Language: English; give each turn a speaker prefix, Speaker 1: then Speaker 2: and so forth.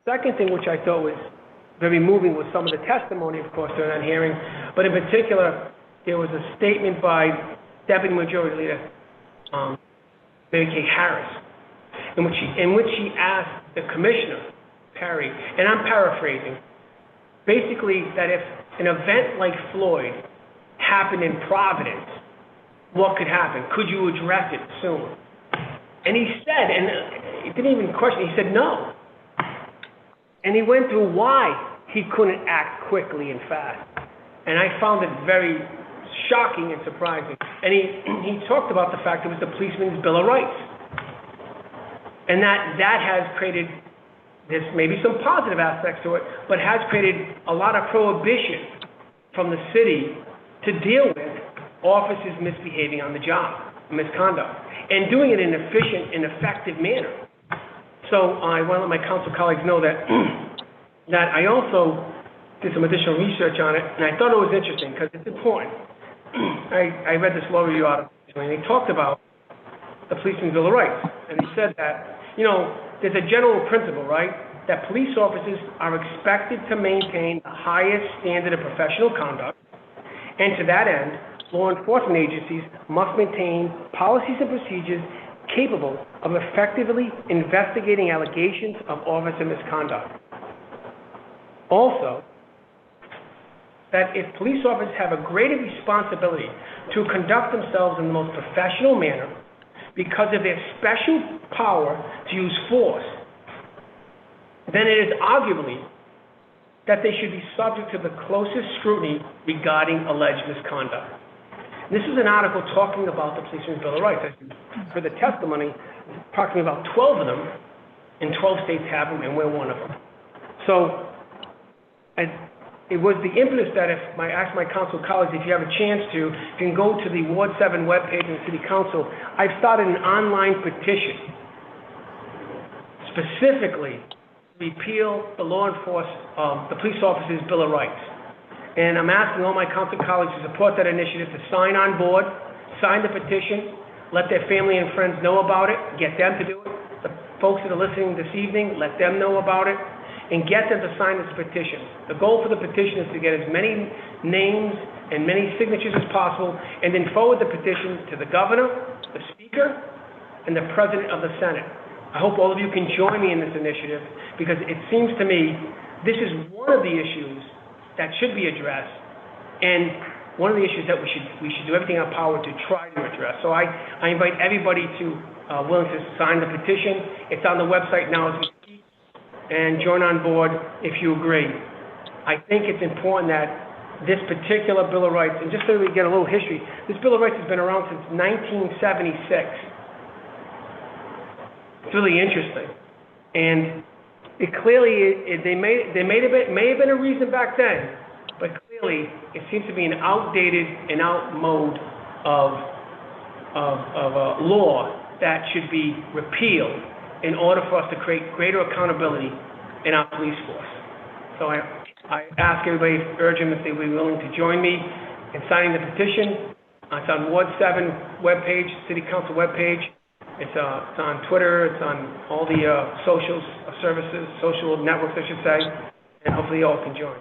Speaker 1: second thing, which I thought was very moving, was some of the testimony, of course, during that hearing. But in particular, there was a statement by Deputy Majority Leader Mary Kay Harris, in which she asked the Commissioner, Perry, and I'm paraphrasing, basically that if an event like Floyd happened in Providence, what could happen? Could you address it soon? And he said, and he didn't even question, he said no. And he went through why he couldn't act quickly and fast. And I found it very shocking and surprising. And he talked about the fact it was the policeman's Bill of Rights. And that has created, there's maybe some positive aspects to it, but has created a lot of prohibition from the city to deal with officers misbehaving on the job, misconduct, and doing it in an efficient and effective manner. So I want to let my council colleagues know that that I also did some additional research on it, and I thought it was interesting because it's important. I read this law review article, and they talked about the policeman's Bill of Rights, and he said that, there's a general principle, right, that police officers are expected to maintain the highest standard of professional conduct, and to that end, law enforcement agencies must maintain policies and procedures capable of effectively investigating allegations of officer misconduct. Also, that if police officers have a greater responsibility to conduct themselves in the most professional manner because of their special power to use force, then it is arguably that they should be subject to the closest scrutiny regarding alleged misconduct. This is an article talking about the policeman's Bill of Rights. For the testimony, approximately about 12 of them, and 12 states have them, and we're one of them. So it was the impetus that if I asked my council colleagues, if you have a chance to, you can go to the Ward 7 webpage in the City Council. I've started an online petition specifically to repeal the the police officers' Bill of Rights. And I'm asking all my council colleagues to support that initiative, to sign on board, sign the petition, let their family and friends know about it, get them to do it. The folks that are listening this evening, let them know about it, and get them to sign this petition. The goal for the petition is to get as many names and many signatures as possible, and then forward the petition to the governor, the speaker, and the president of the Senate. I hope all of you can join me in this initiative, because it seems to me this is one of the issues that should be addressed, and one of the issues that we should do everything in our power to try to address. So I invite everybody to willing to sign the petition. It's on the website now as we speak, and join on board if you agree. I think it's important that this particular Bill of Rights, and just so we get a little history, this Bill of Rights has been around since 1976. It's really interesting, and it clearly, may have been a reason back then, but clearly it seems to be an outdated and out mode of law that should be repealed in order for us to create greater accountability in our police force. So I ask everybody, urge them if they would be willing to join me in signing the petition. It's on Ward 7 webpage, City Council webpage. It's on Twitter, it's on all the social services, social networks, I should say, and hopefully you all can join.